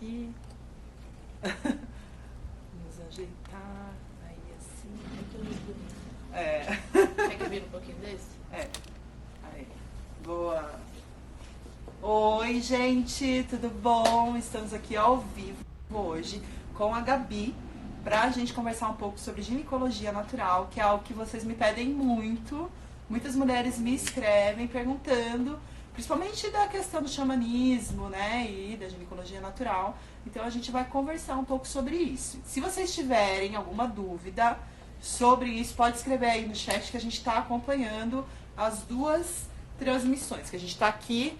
aqui. Vamos ajeitar. Aí assim. Quer que vire um pouquinho desse? Aí. Boa. Oi, gente, tudo bom? Estamos aqui ao vivo hoje com a Gabi pra gente conversar um pouco sobre ginecologia natural, que é algo que vocês me pedem muito. Muitas mulheres me escrevem perguntando, principalmente da questão do xamanismo, né, e da ginecologia natural. Então a gente vai conversar um pouco sobre isso. Se vocês tiverem alguma dúvida sobre isso, pode escrever aí no chat que a gente está acompanhando as duas transmissões, que a gente está aqui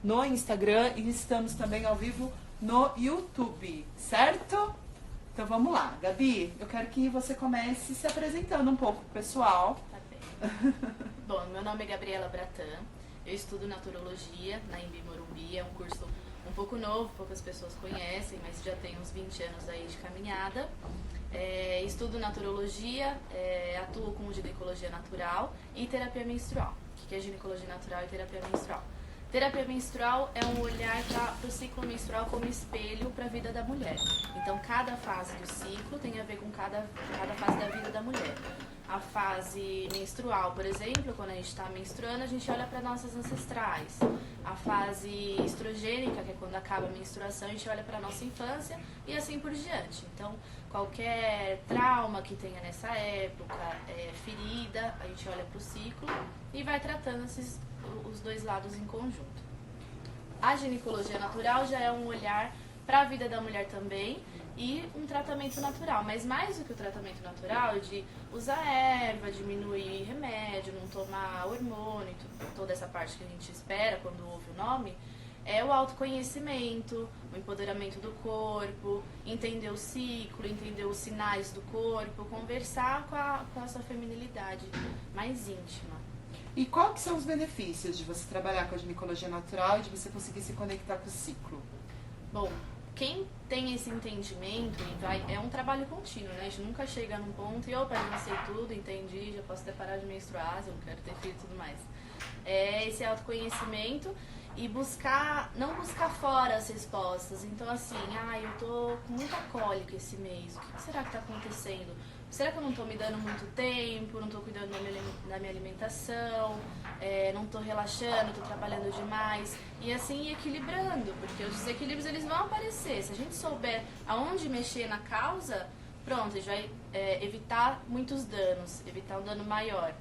no Instagram e estamos também ao vivo no YouTube, certo? Então vamos lá, Gabi, eu quero que você comece se apresentando um pouco pro pessoal. Tá bem. Bom, meu nome é Gabriela Bratan, eu estudo naturologia na Embi Morumbi, é um curso um pouco novo, poucas pessoas conhecem, mas já tem uns 20 anos aí de caminhada. Estudo naturologia, atuo com ginecologia natural e terapia menstrual. O que é ginecologia natural e terapia menstrual? Terapia menstrual é um olhar para o ciclo menstrual como espelho para a vida da mulher. Então, cada fase do ciclo tem a ver com cada fase da vida da mulher. A fase menstrual, por exemplo, quando a gente está menstruando, a gente olha para nossas ancestrais. A fase estrogênica, que é quando acaba a menstruação, a gente olha para nossa infância e assim por diante. Então, qualquer trauma que tenha nessa época, ferida, a gente olha para o ciclo e vai tratando os dois lados em conjunto. A ginecologia natural já é um olhar para a vida da mulher também e um tratamento natural, mas mais do que o tratamento natural, de usar erva, diminuir remédio, não tomar hormônio, toda essa parte que a gente espera quando ouve o nome, é o autoconhecimento, o empoderamento do corpo, entender o ciclo, entender os sinais do corpo, conversar com a sua feminilidade mais íntima. E qual que são os benefícios de você trabalhar com a ginecologia natural e de você conseguir se conectar com o ciclo? Bom, quem tem esse entendimento, é um trabalho contínuo, né? A gente nunca chega num ponto e, opa, já sei tudo, entendi, já posso até parar de menstruar, se eu não quero ter filho e tudo mais. É esse autoconhecimento e não buscar fora as respostas. Então, assim, eu tô com muita cólica esse mês, o que será que tá acontecendo? Será que eu não tô me dando muito tempo, não tô cuidando da minha alimentação, não tô relaxando, tô trabalhando demais? E assim, equilibrando, porque os desequilíbrios eles vão aparecer. Se a gente souber aonde mexer na causa, pronto, a gente vai evitar muitos danos, evitar um dano maior.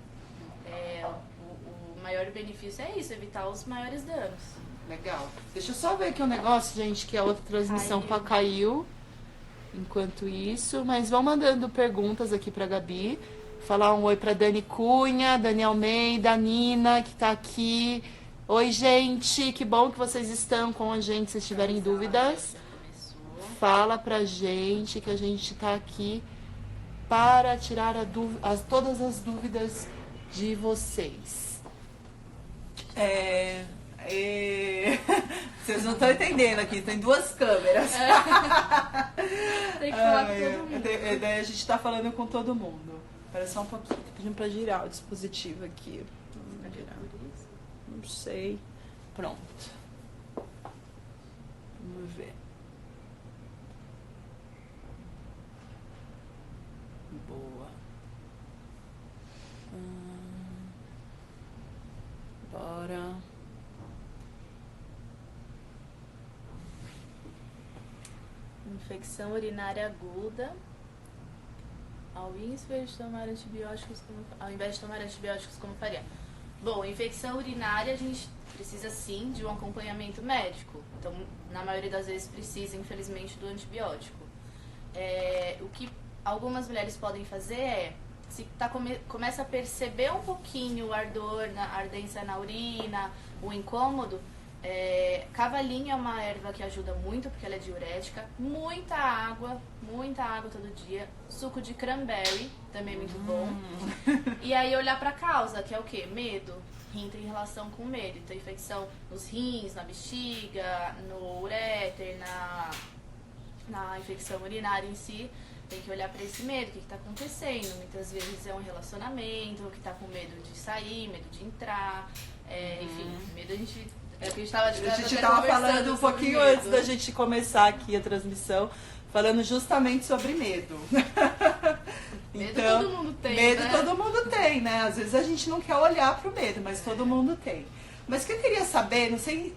O maior benefício é isso, evitar os maiores danos. Legal. Deixa eu só ver aqui um negócio, gente, que a outra transmissão caiu. Enquanto isso, mas vão mandando perguntas aqui pra Gabi. Falar um oi pra Dani Cunha, Dani Almeida, Nina, que tá aqui. Oi, gente, que bom que vocês estão com a gente. Se tiverem dúvidas, fala pra gente, que a gente tá aqui para tirar todas as dúvidas de vocês. Vocês não estão entendendo aqui, tem duas câmeras. Tem que falar com todo mundo. Daí a gente tá falando com todo mundo. Espera só um pouquinho, tô pedindo pra girar o dispositivo aqui. Vamos girar. Não sei. Pronto. Vamos ver. Boa. Bora. Infecção urinária aguda. Ao invés de tomar antibióticos como faria? Bom, infecção urinária a gente precisa sim de um acompanhamento médico. Então, na maioria das vezes precisa, infelizmente, do antibiótico. O que algumas mulheres podem fazer se começa a perceber um pouquinho o ardor, a ardência na urina, o incômodo, cavalinho é uma erva que ajuda muito, porque ela é diurética. Muita água todo dia. Suco de cranberry, também é muito bom. E aí olhar pra causa, que é o quê? Medo. Rim tem relação com medo. Então, infecção nos rins, na bexiga, no uréter, na infecção urinária em si. Tem que olhar para esse medo, o que está acontecendo. Muitas vezes é um relacionamento, que está com medo de sair, medo de entrar, enfim, medo a gente É que a gente estava falando um pouquinho antes da gente começar aqui a transmissão, falando justamente sobre medo. Medo todo mundo tem, medo né? todo mundo tem, né? Às vezes a gente não quer olhar pro medo, mas todo mundo tem. Mas o que eu queria saber, não sei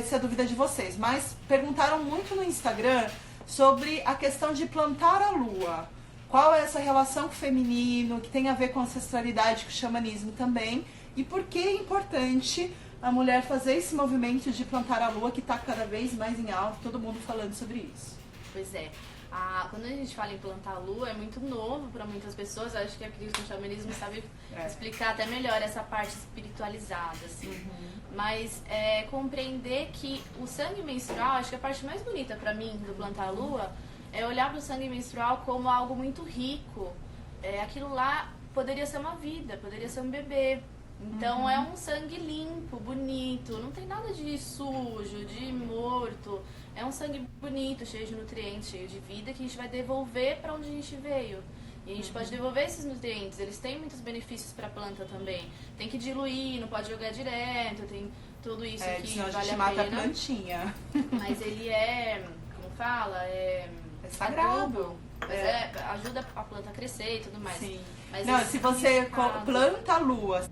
se é dúvida de vocês, mas perguntaram muito no Instagram sobre a questão de plantar a lua. Qual é essa relação com o feminino, que tem a ver com a ancestralidade, com o xamanismo também, e por que é importante a mulher fazer esse movimento de plantar a lua, que está cada vez mais em alta, todo mundo falando sobre isso. Pois é. Quando a gente fala em plantar a lua, é muito novo para muitas pessoas. Acho que a Cris no xamanismo sabe explicar até melhor essa parte espiritualizada, assim. Mas compreender que o sangue menstrual, acho que a parte mais bonita para mim do plantar a lua é olhar para o sangue menstrual como algo muito rico. Aquilo lá poderia ser uma vida, poderia ser um bebê. Então é um sangue limpo, bonito, não tem nada de sujo, de morto. É um sangue bonito, cheio de nutrientes, cheio de vida, que a gente vai devolver para onde a gente veio. E a gente pode devolver esses nutrientes, eles têm muitos benefícios para a planta também. Tem que diluir, não pode jogar direto, tem tudo isso que senão vale a gente a mata pena. a plantinha. Mas ele como fala, é sagrado. Adubo, mas ajuda a planta a crescer e tudo mais. Sim. Mas não, se você planta a lua,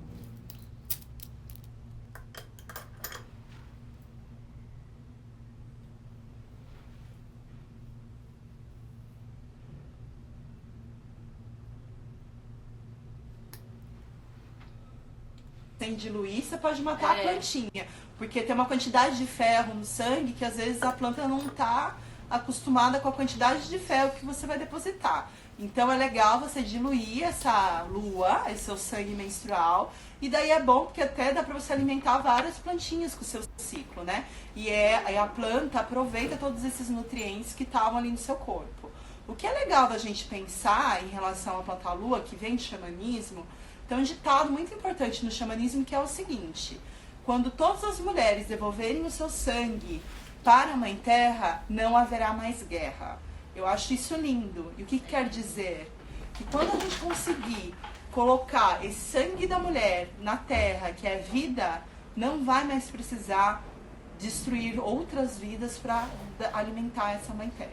sem diluir, você pode matar a plantinha. Porque tem uma quantidade de ferro no sangue que às vezes a planta não está acostumada com a quantidade de ferro que você vai depositar. Então é legal você diluir essa lua, esse seu sangue menstrual, e daí é bom porque até dá para você alimentar várias plantinhas com o seu ciclo, né? E a planta aproveita todos esses nutrientes que estavam ali no seu corpo. O que é legal da gente pensar em relação à planta lua, que vem de xamanismo, tem um ditado muito importante no xamanismo que é o seguinte: quando todas as mulheres devolverem o seu sangue para a Mãe Terra, não haverá mais guerra. Eu acho isso lindo. E o que quer dizer? Que quando a gente conseguir colocar esse sangue da mulher na terra, que é vida, não vai mais precisar destruir outras vidas para alimentar essa Mãe Terra.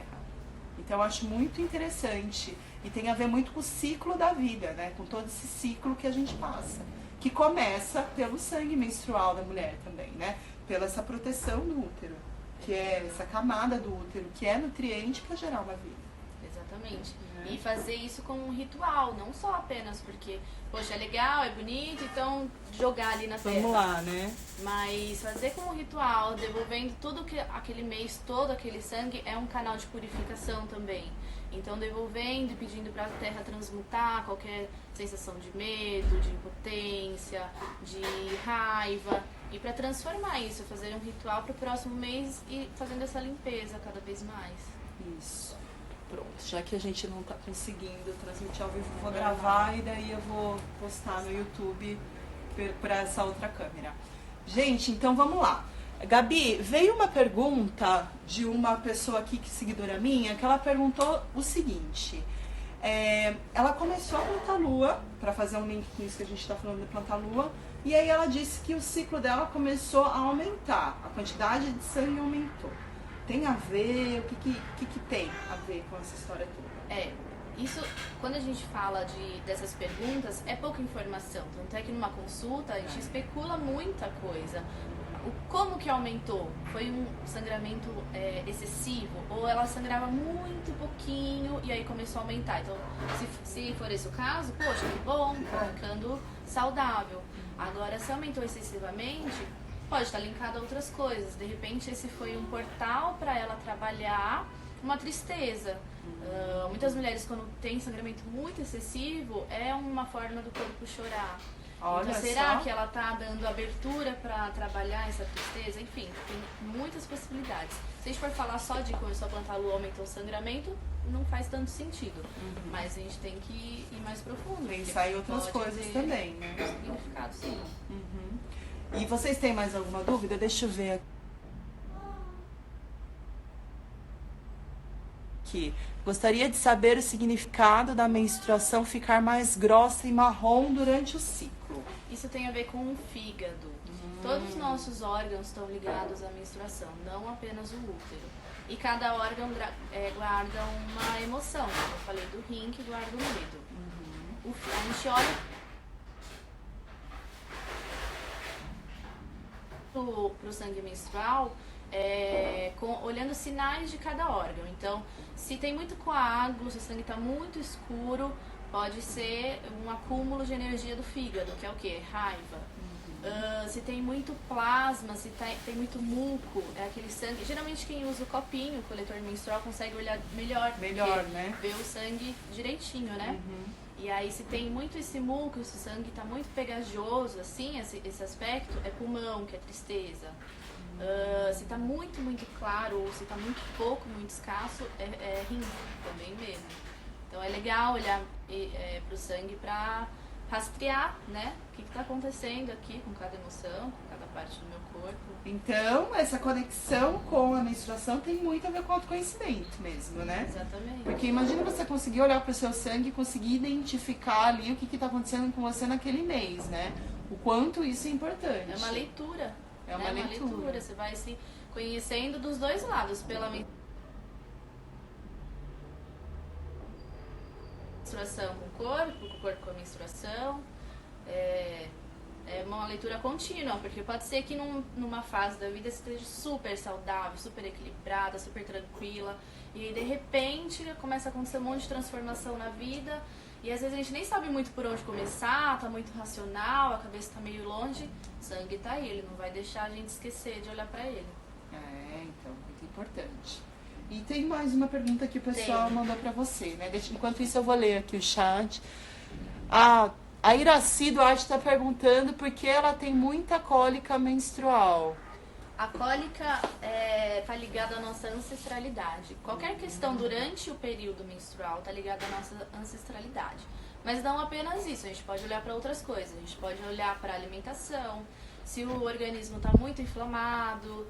Então eu acho muito interessante. E tem a ver muito com o ciclo da vida, né? Com todo esse ciclo que a gente passa. Que começa pelo sangue menstrual da mulher também, né? Pela essa proteção do útero. Que é essa camada do útero, que é nutriente para gerar uma vida. Exatamente. E fazer isso como um ritual, não só apenas porque, poxa, é legal, é bonito, então jogar ali na terra. Vamos lá, né? Mas fazer como um ritual, devolvendo tudo que aquele mês, todo aquele sangue, é um canal de purificação também. Então devolvendo e pedindo para a terra transmutar qualquer sensação de medo, de impotência, de raiva. E para transformar isso, fazer um ritual para o próximo mês e fazendo essa limpeza cada vez mais. Isso. Pronto, já que a gente não está conseguindo transmitir ao vivo, vou gravar e daí eu vou postar no YouTube para essa outra câmera. Gente, então vamos lá. Gabi, veio uma pergunta de uma pessoa aqui, que seguidora minha, que ela perguntou o seguinte. Ela começou a plantar lua, para fazer um link com isso que a gente está falando de plantar lua, e aí ela disse que o ciclo dela começou a aumentar, a quantidade de sangue aumentou. Tem a ver? O que tem a ver com essa história toda? Isso, quando a gente fala dessas perguntas, é pouca informação. Tanto é que numa consulta a gente especula muita coisa. Como que aumentou? Foi um sangramento excessivo? Ou ela sangrava muito pouquinho e aí começou a aumentar? Então, se for esse o caso, poxa, que bom, tá ficando saudável. Agora, se aumentou excessivamente, pode estar linkado a outras coisas. De repente, esse foi um portal para ela trabalhar uma tristeza. Muitas mulheres, quando tem sangramento muito excessivo, é uma forma do corpo chorar. Olha então, será só. que ela está dando abertura para trabalhar essa tristeza? Enfim, tem muitas possibilidades. Se a gente for falar só de começou a plantar a lua, aumentou o sangramento, não faz tanto sentido. Mas a gente tem que ir mais profundo. Pensar em outras coisas também, né? Significado, sim. E vocês têm mais alguma dúvida? Deixa eu ver aqui. Gostaria de saber o significado da menstruação ficar mais grossa e marrom durante o ciclo. Isso tem a ver com o fígado. Todos os nossos órgãos estão ligados à menstruação, não apenas o útero. E cada órgão guarda uma emoção. Como eu falei do rim, que guarda o medo. A gente olha pro sangue menstrual olhando sinais de cada órgão. Então, se tem muito coágulo, se o sangue está muito escuro, pode ser um acúmulo de energia do fígado, que é o quê? Raiva. Se tem muito plasma, se tem muito muco, é aquele sangue. Geralmente quem usa o copinho, o coletor menstrual, consegue olhar melhor, né? Ver o sangue direitinho, né? E aí se tem muito esse muco, esse sangue tá muito pegajoso, assim, esse aspecto, é pulmão, que é tristeza. Se tá muito, muito claro, ou se tá muito pouco, muito escasso, é rim também mesmo. Então é legal olhar pro sangue pra rastrear, né? O que está acontecendo aqui com cada emoção, com cada parte do meu corpo. Então, essa conexão com a menstruação tem muito a ver com o autoconhecimento mesmo, né? Exatamente. Porque imagina você conseguir olhar para o seu sangue e conseguir identificar ali o que está acontecendo com você naquele mês, né? O quanto isso é importante. É uma leitura. É uma leitura. Você vai se conhecendo dos dois lados, pela menstruação com o corpo com a menstruação. É uma leitura contínua, porque pode ser que numa fase da vida você esteja super saudável, super equilibrada, super tranquila, e aí de repente começa a acontecer um monte de transformação na vida, e às vezes a gente nem sabe muito por onde começar, tá muito racional, a cabeça tá meio longe, o sangue tá aí, ele não vai deixar a gente esquecer de olhar pra ele. Então, muito importante. E tem mais uma pergunta que o pessoal mandou pra você, né? Enquanto isso eu vou ler aqui o chat. A Iraci Duarte está perguntando por que ela tem muita cólica menstrual. A cólica está ligada à nossa ancestralidade. Qualquer questão durante o período menstrual está ligada à nossa ancestralidade. Mas não apenas isso, a gente pode olhar para outras coisas. A gente pode olhar para a alimentação, se o organismo está muito inflamado,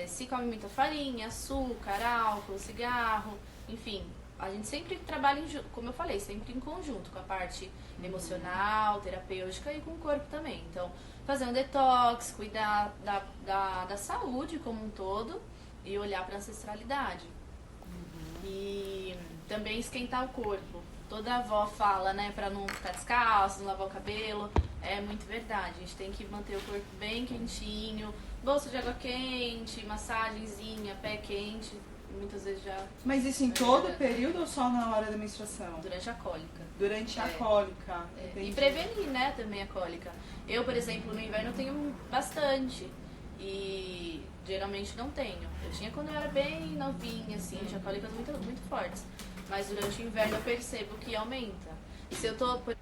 se come muita farinha, açúcar, álcool, cigarro, enfim. A gente sempre trabalha, como eu falei, sempre em conjunto com a parte emocional, terapêutica e com o corpo também. Então, fazer um detox, cuidar da saúde como um todo e olhar para a ancestralidade. E também esquentar o corpo. Toda avó fala, né, para não ficar descalço, não lavar o cabelo. É muito verdade. A gente tem que manter o corpo bem quentinho, bolsa de água quente, massagenzinha, pé quente. Muitas vezes já... Mas isso em todo o período ou só na hora da menstruação? Durante a cólica. Durante a cólica. E prevenir, né, também a cólica. Eu, por exemplo, no inverno tenho bastante. E geralmente não tenho. Eu tinha quando eu era bem novinha, assim, tinha cólicas muito, muito fortes. Mas durante o inverno eu percebo que aumenta. E se eu tô, por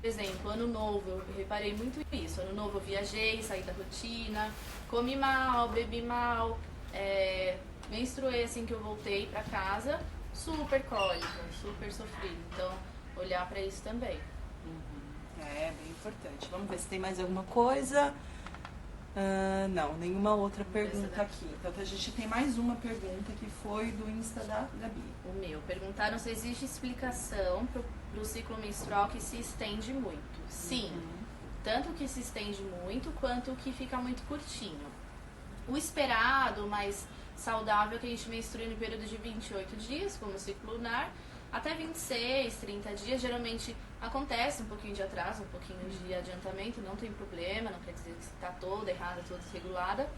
exemplo, ano novo, eu reparei muito isso. Ano novo eu viajei, saí da rotina, comi mal, bebi mal, menstruei assim que eu voltei pra casa, super cólica, super sofrido. Então, olhar pra isso também. Bem importante. Vamos ver se tem mais alguma coisa. Não, nenhuma outra pergunta aqui. Então a gente tem mais uma pergunta que foi do Insta da Gabi. O meu. Perguntaram se existe explicação pro ciclo menstrual que se estende muito. Sim. Tanto que se estende muito, quanto que fica muito curtinho. O esperado, mais saudável, que a gente menstrua no período de 28 dias, como o ciclo lunar, até 26, 30 dias, geralmente acontece um pouquinho de atraso, um pouquinho de adiantamento, não tem problema, não quer dizer que está toda errada, toda desregulada,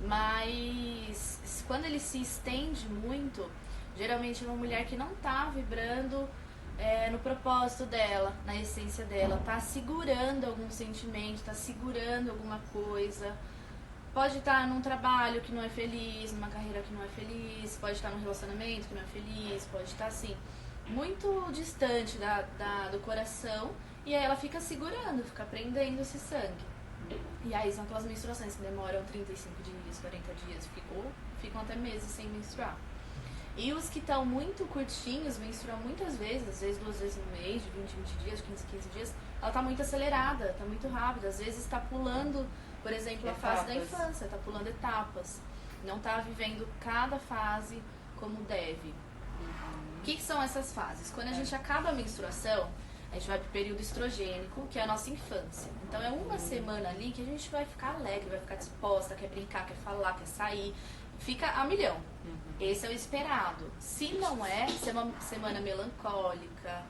mas quando ele se estende muito, geralmente é uma mulher que não está vibrando no propósito dela, na essência dela, está segurando algum sentimento, está segurando alguma coisa. Pode estar num trabalho que não é feliz, numa carreira que não é feliz, pode estar num relacionamento que não é feliz, pode estar assim, muito distante do coração, e aí ela fica segurando, fica prendendo esse sangue. E aí são aquelas menstruações que demoram 35 dias, 40 dias, ficam até meses sem menstruar. E os que estão muito curtinhos, menstruam muitas vezes, às vezes 2 vezes no mês, de 20 dias, 15 dias, ela está muito acelerada, está muito rápida, às vezes está pulando, por exemplo, a fase da infância, está pulando etapas, não está vivendo cada fase como deve. O que são essas fases? Quando a gente acaba a menstruação, a gente vai pro período estrogênico, que é a nossa infância. Então é uma semana ali que a gente vai ficar alegre, vai ficar disposta, quer brincar, quer falar, quer sair, fica a milhão. Esse é o esperado. Se não é, se é uma semana melancólica,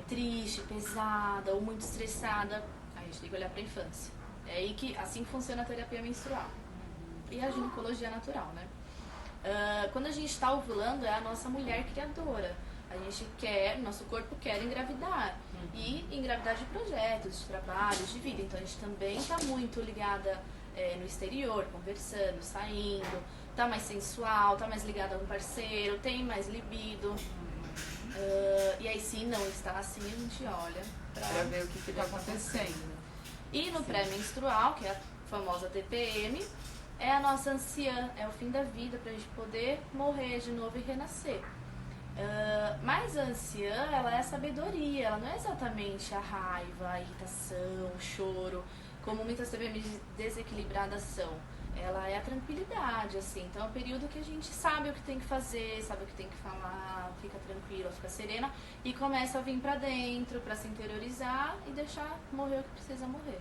triste, pesada ou muito estressada, aí a gente tem que olhar pra infância. É aí que assim funciona a terapia menstrual. E a ginecologia natural, né? Quando a gente está ovulando, é a nossa mulher criadora. A gente quer, nosso corpo quer engravidar. E engravidar de projetos, de trabalhos, de vida. Então a gente também está muito ligada no exterior, conversando, saindo. Tá mais sensual, tá mais ligada a um parceiro, tem mais libido. E aí, se não está assim, a gente olha pra ver o que está acontecendo. E no pré-menstrual, que é a famosa TPM, é a nossa anciã, é o fim da vida, pra gente poder morrer de novo e renascer. Mas a anciã, ela é a sabedoria, ela não é exatamente a raiva, a irritação, o choro, como muitas TPMs desequilibradas são. Ela é a tranquilidade, assim. Então é um período que a gente sabe o que tem que fazer, sabe o que tem que falar, fica tranquila, fica serena e começa a vir pra dentro, pra se interiorizar e deixar morrer o que precisa morrer.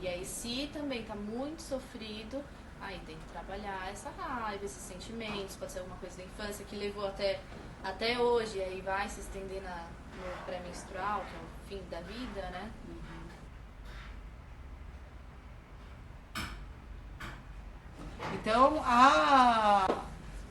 E aí, se também tá muito sofrido, aí tem que trabalhar essa raiva, esses sentimentos, pode ser alguma coisa da infância que levou até hoje, e aí vai se estender no pré-menstrual, que é o fim da vida, né? Então,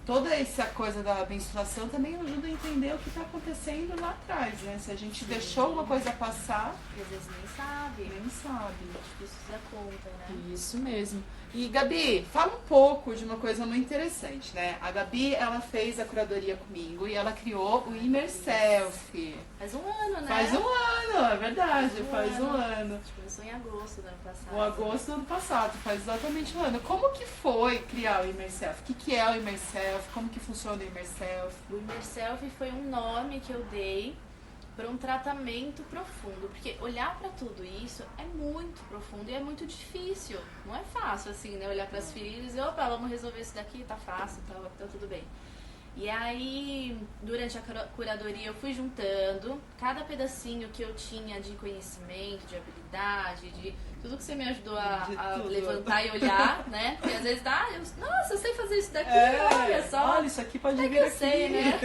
toda essa coisa da menstruação também ajuda a entender o que está acontecendo lá atrás, né? Se a gente deixou uma coisa passar... E às vezes nem sabe. Nem sabe. Isso se dá conta, né? Isso mesmo. E, Gabi, fala um pouco de uma coisa muito interessante, né? A Gabi, ela fez a curadoria comigo e ela criou o Inner Self. Faz um ano, né? Faz um ano, é verdade, faz um ano. A gente começou em agosto do ano passado. O agosto do ano passado, faz exatamente um ano. Como que foi criar o Inner Self? O que é o Inner Self? Como que funciona o Inner Self? O Inner Self foi um nome que eu dei para um tratamento profundo, porque olhar para tudo isso é muito profundo e é muito difícil. Não é fácil assim, né? Olhar para as feridas e opa, vamos resolver isso daqui, tá fácil, tá tudo bem. E aí, durante a curadoria, eu fui juntando cada pedacinho que eu tinha de conhecimento, de habilidade, de tudo que você me ajudou a levantar e olhar, né? Porque às vezes, nossa, eu sei fazer isso daqui, olha só. Olha, isso aqui pode vir que eu aqui. sei, né?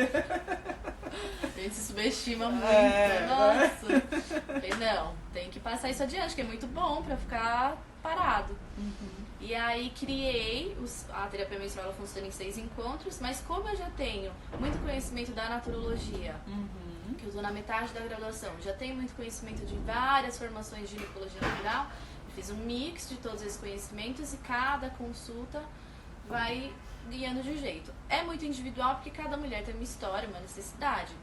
A gente se subestima muito, nossa. Falei, não, tem que passar isso adiante, que é muito bom pra ficar parado. E aí criei, a terapia menstrual ela funciona em 6 encontros, mas como eu já tenho muito conhecimento da naturologia, que eu estou na metade da graduação, já tenho muito conhecimento de várias formações de ginecologia natural, eu fiz um mix de todos esses conhecimentos e cada consulta vai guiando de um jeito. É muito individual porque cada mulher tem uma história, uma necessidade,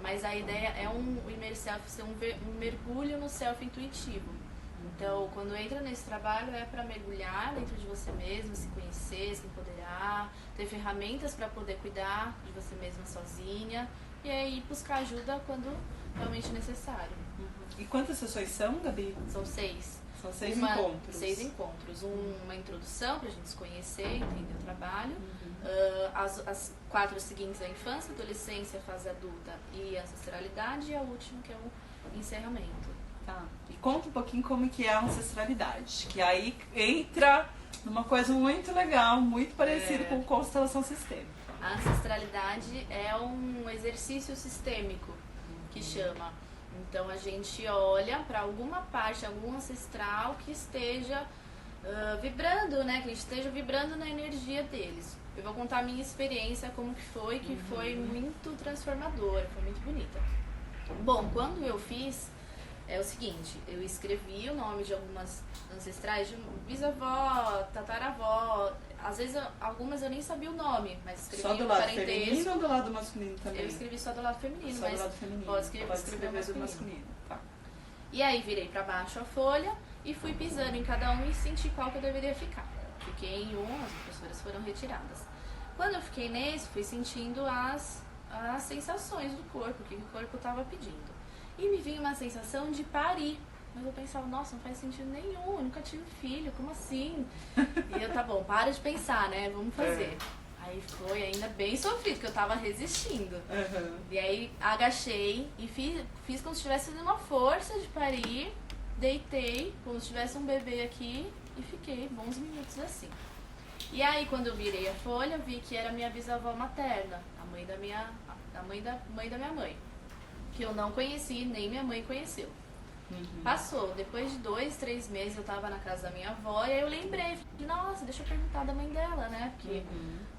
mas a ideia é o Inner Self ser um mergulho no self intuitivo. Então, quando entra nesse trabalho é para mergulhar dentro de você mesmo, se conhecer, se empoderar, ter ferramentas para poder cuidar de você mesma sozinha e aí buscar ajuda quando realmente necessário. E quantas sessões são, Gabi? São 6. São 6 encontros. 6 encontros. Uma introdução para a gente se conhecer, entender o trabalho. As 4 seguintes é a infância, adolescência, fase adulta e ancestralidade. E a última que é o encerramento. Tá. E conta um pouquinho como que é a ancestralidade, que aí entra numa coisa muito legal, muito parecida com constelação sistêmica. A ancestralidade é um exercício sistêmico, que chama. Então a gente olha para alguma parte, algum ancestral que esteja vibrando, né? Que esteja vibrando na energia deles. Eu vou contar a minha experiência, como que foi muito transformadora, foi muito bonita. Bom, quando eu fiz, é o seguinte, eu escrevi o nome de algumas ancestrais, de bisavó, tataravó, às vezes algumas eu nem sabia o nome, mas escrevi só do lado feminino ou do lado masculino também? Eu escrevi só do lado feminino, só mas do lado feminino. pode escrever do masculino. Tá. E aí virei pra baixo a folha e fui pisando em cada um e senti qual que eu deveria ficar. Fiquei em um, as professoras foram retiradas. Quando eu fiquei nesse, fui sentindo as sensações do corpo, o que o corpo estava pedindo. E me vinha uma sensação de parir. Mas eu pensava, nossa, não faz sentido nenhum, eu nunca tive filho, como assim? E eu, tá bom, para de pensar, né? Vamos fazer. Aí Aí foi ainda bem sofrido, porque eu tava resistindo. Uhum. E aí agachei e fiz como se estivesse fazendo uma força de parir, deitei, como se tivesse um bebê aqui e fiquei bons minutos assim. E aí quando eu virei a folha, eu vi que era minha bisavó materna, a mãe da minha mãe, que eu não conheci, nem minha mãe conheceu. Uhum. Passou, depois de 2, 3 meses eu tava na casa da minha avó e aí eu lembrei, falei, nossa, deixa eu perguntar da mãe dela, né? Porque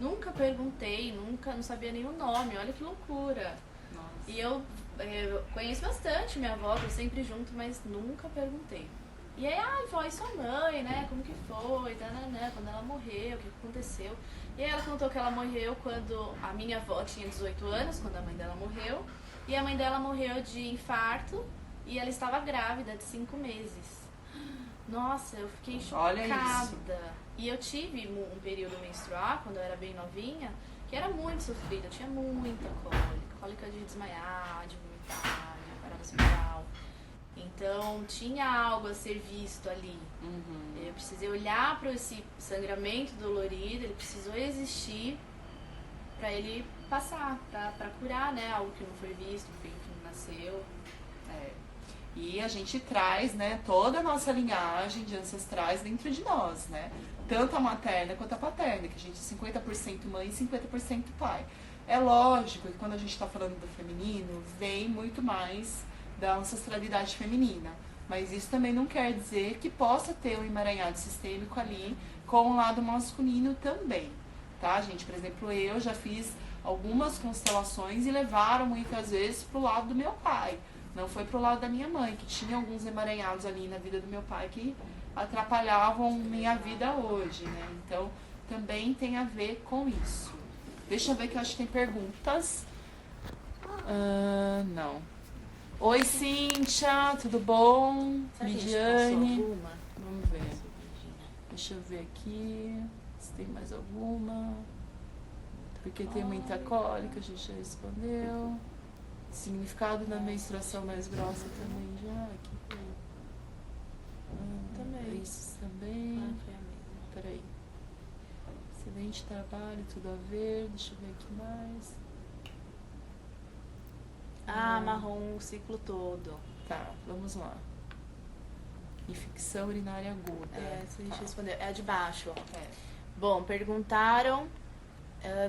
nunca perguntei, não sabia nem o nome, olha que loucura. Nossa. E eu conheço bastante minha avó, tô sempre junto, mas nunca perguntei. E aí, vó, e sua mãe, né? Como que foi? Né? Quando ela morreu, o que aconteceu? E aí ela contou que ela morreu quando a minha avó tinha 18 anos, quando a mãe dela morreu. E a mãe dela morreu de infarto e ela estava grávida de 5 meses. Nossa, eu fiquei chocada. Olha isso. E eu tive um período menstrual, quando eu era bem novinha, que era muito sofrido. Eu tinha muita cólica de desmaiar, de vomitar, de parada espiral. Então, tinha algo a ser visto ali. Eu precisei olhar para esse sangramento dolorido, ele precisou existir para ele passar, para curar, né? Algo que não foi visto, um filho que não nasceu. E a gente traz, né, toda a nossa linhagem de ancestrais dentro de nós, né? Tanto a materna quanto a paterna, que a gente é 50% mãe e 50% pai. É lógico que quando a gente está falando do feminino, vem muito mais da ancestralidade feminina. Mas isso também não quer dizer que possa ter um emaranhado sistêmico ali com o lado masculino também, tá, gente? Por exemplo, eu já fiz algumas constelações e levaram muitas vezes pro lado do meu pai. Não foi pro lado da minha mãe, que tinha alguns emaranhados ali na vida do meu pai que atrapalhavam minha vida hoje, né? Então, também tem a ver com isso. Deixa eu ver que eu acho que tem perguntas. Não. Oi, Cíntia, tudo bom? Lidiane. Vamos ver. Deixa eu ver aqui se tem mais alguma. Porque tem muita cólica, a gente já respondeu. Significado da menstruação mais grossa também já. Aqui. Também. Isso também. Foi a mesma. Peraí. Excelente trabalho, tudo a ver. Deixa eu ver aqui mais. Marrom o ciclo todo. Tá, vamos lá. Infecção urinária aguda. Essa a gente respondeu. É a de baixo, ó. É. Bom, perguntaram.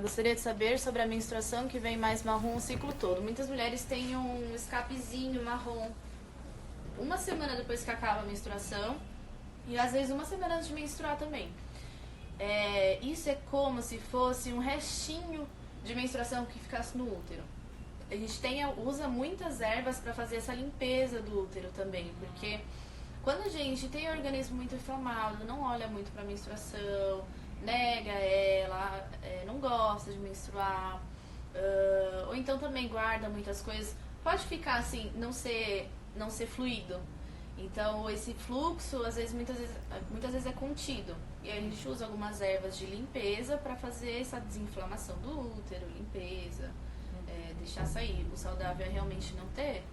Gostaria de saber sobre a menstruação que vem mais marrom o ciclo todo. Muitas mulheres têm um escapezinho marrom 1 semana depois que acaba a menstruação e às vezes 1 semana antes de menstruar também. Isso é como se fosse um restinho de menstruação que ficasse no útero. A gente usa muitas ervas para fazer essa limpeza do útero também, porque quando a gente tem o organismo muito inflamado, não olha muito para a menstruação, nega ela, não gosta de menstruar, ou então também guarda muitas coisas, pode ficar assim, não ser fluido. Então esse fluxo, às vezes, muitas vezes é contido. E aí a gente usa algumas ervas de limpeza para fazer essa desinflamação do útero, limpeza, deixar sair. O saudável é realmente não ter.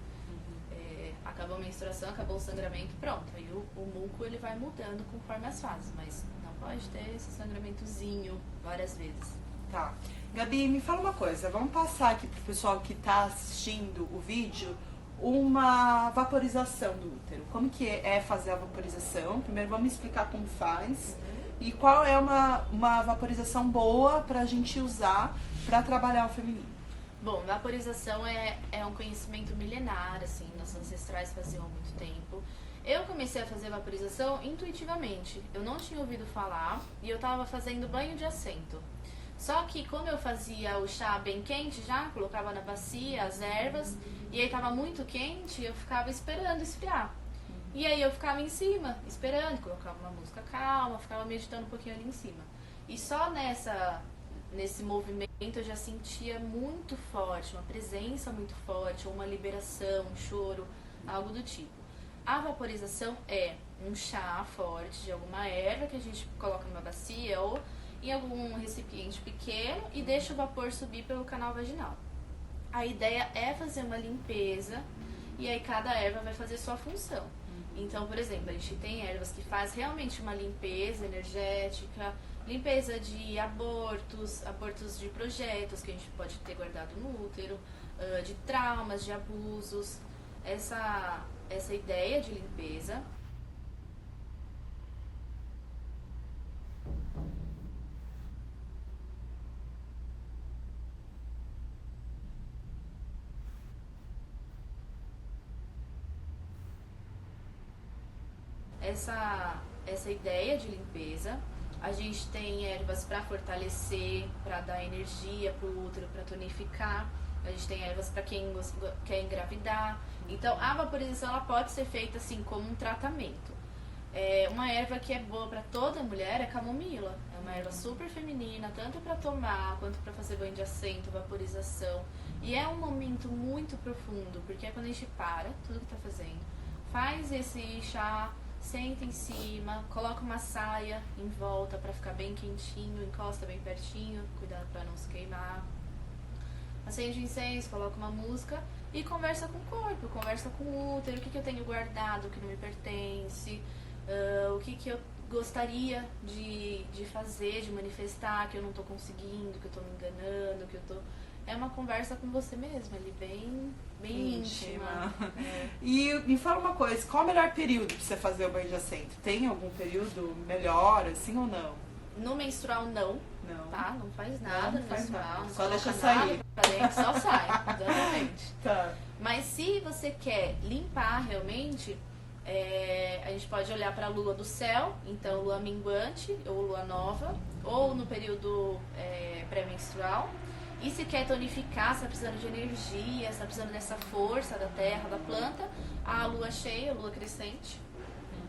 Acabou a menstruação, acabou o sangramento, pronto. Aí o muco ele vai mudando conforme as fases, mas não pode ter esse sangramentozinho várias vezes. Tá. Gabi, me fala uma coisa. Vamos passar aqui pro pessoal que tá assistindo o vídeo uma vaporização do útero. Como que é fazer a vaporização? Primeiro vamos explicar como faz e qual é uma vaporização boa pra gente usar pra trabalhar o feminino. Bom, vaporização é um conhecimento milenar, assim, nossos ancestrais faziam há muito tempo. Eu comecei a fazer vaporização intuitivamente. Eu não tinha ouvido falar e eu tava fazendo banho de assento. Só que como eu fazia o chá bem quente já, colocava na bacia as ervas, e aí tava muito quente, eu ficava esperando esfriar. E aí eu ficava em cima, esperando, colocava uma música calma, ficava meditando um pouquinho ali em cima. E só nesse movimento eu já sentia muito forte, uma presença muito forte, ou uma liberação, um choro, algo do tipo. A vaporização é um chá forte de alguma erva que a gente coloca numa bacia ou em algum recipiente pequeno e deixa o vapor subir pelo canal vaginal. A ideia é fazer uma limpeza e aí cada erva vai fazer sua função. Então, por exemplo, a gente tem ervas que faz realmente uma limpeza energética, limpeza de abortos de projetos que a gente pode ter guardado no útero, de traumas, de abusos, essa ideia de limpeza. Essa ideia de limpeza. A gente tem ervas para fortalecer, para dar energia para o útero, para tonificar. A gente tem ervas para quem quer engravidar. Então, a vaporização ela pode ser feita assim como um tratamento. Uma erva que é boa para toda mulher é camomila. É uma erva super feminina, tanto para tomar quanto para fazer banho de assento, vaporização. E é um momento muito profundo, porque é quando a gente para tudo que está fazendo, faz esse chá, senta em cima, coloca uma saia em volta para ficar bem quentinho, encosta bem pertinho, cuidado para não se queimar. Acende o incenso, coloca uma música e conversa com o corpo, conversa com o útero, o que eu tenho guardado, o que não me pertence, o que eu gostaria de fazer, de manifestar, que eu não estou conseguindo, que eu estou me enganando, que eu estou... É uma conversa com você mesma, ali bem íntima. E me fala uma coisa, qual o melhor período para você fazer o banho de assento? Tem algum período melhor, assim, ou não? No menstrual, não. Tá? Não faz nada no menstrual. Nada. Só deixa sair. Pra dentro, só sai, exatamente. Tá. Mas se você quer limpar realmente, a gente pode olhar para a lua do céu, então lua minguante ou lua nova, ou no período pré-menstrual. E se quer tonificar, se está precisando de energia, se está precisando dessa força da terra, da planta, a lua cheia, a lua crescente.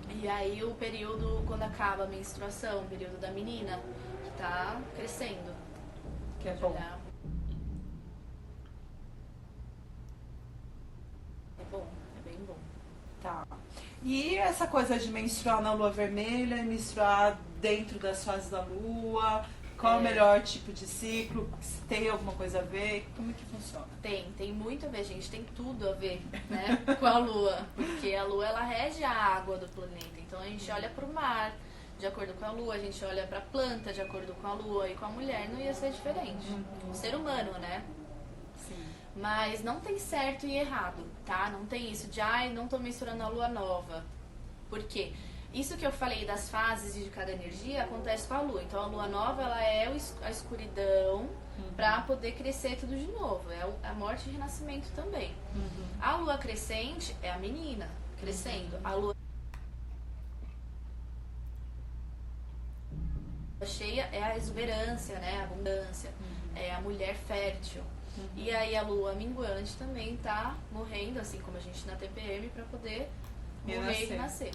E aí o período, quando acaba a menstruação, o período da menina, que está crescendo. Que é bom. É bom, é bem bom. Tá. E essa coisa de menstruar na lua vermelha e menstruar dentro das fases da lua... Qual é o melhor tipo de ciclo? Se tem alguma coisa a ver? Como é que funciona? Tem muito a ver, gente. Tem tudo a ver, né, com a lua. Porque a lua, ela rege a água do planeta. Então, a gente olha para o mar de acordo com a lua, a gente olha para a planta de acordo com a lua. E com a mulher não ia ser diferente. O ser humano, né? Sim. Mas não tem certo e errado, tá? Não tem isso de, não tô menstruando a lua nova. Por quê? Isso que eu falei das fases de cada energia acontece com a lua. Então a lua nova ela é a escuridão para poder crescer tudo de novo. É a morte e renascimento também. A lua crescente é a menina crescendo. A lua cheia é a exuberância, né? A abundância. É a mulher fértil. E aí a lua minguante também tá morrendo, assim como a gente na TPM, para poder morrer e renascer.